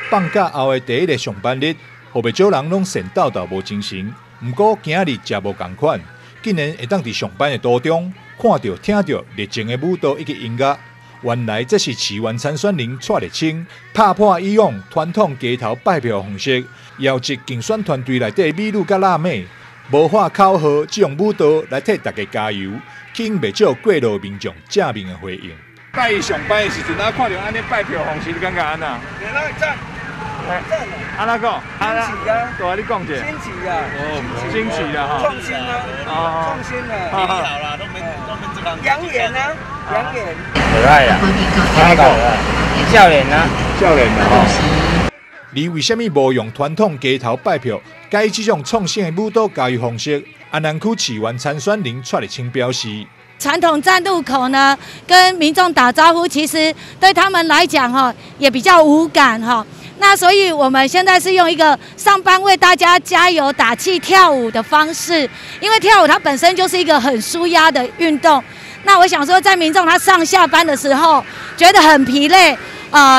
放假后的第一个上班日，后不少人拢神叨叨无精神。不过今日真无同款，竟然会当伫上班的途中看到、听到热情的舞蹈以及音乐。原来这是市原参选人蔡立青打破以往传统街头拜票方式，邀集竞选团队内底美女甲辣妹，无话口号，只用舞蹈来替大家加油，吸引不少过路民众正面的回应。拜一上班的时阵，看到安尼拜票方式，你感觉安怎？赞，安怎讲？新奇啊！对啊，你讲者。新奇啊！新奇的哈。创新啊！创新啊！好啦，都没这个。养眼啊！养眼。可爱呀！太可爱，笑脸啊！笑脸啊！哈。你为什么无用传统街头拜票，改这种创新的舞蹈加油方式？安南区市原参选人蔡立青表示。传统站路口呢，跟民众打招呼，其实对他们来讲哈，也比较无感哈。那所以我们现在是用一个上班为大家加油打气、跳舞的方式，因为跳舞它本身就是一个很舒压的运动。那我想说，在民众他上下班的时候觉得很疲累。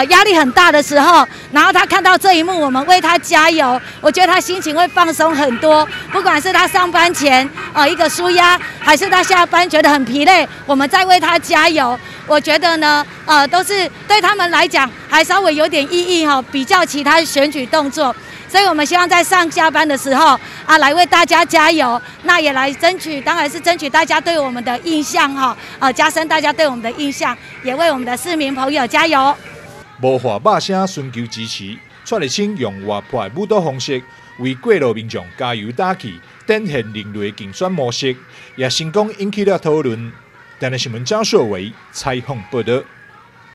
压力很大的时候，然后他看到这一幕，我们为他加油，我觉得他心情会放松很多。不管是他上班前一个舒压，还是他下班觉得很疲累，我们再为他加油。我觉得呢，都是对他们来讲还稍微有点意义哈，比较其他选举动作。所以我们希望在上下班的时候来为大家加油，那也来争取，当然是争取大家对我们的印象哈，加深大家对我们的印象，也为我们的市民朋友加油。无话把声寻求支持，蔡立青用活泼的舞蹈方式为过路民众加油打气，展现另类竞选模式，也成功引起了讨论。台南新闻张硕伟采访报道。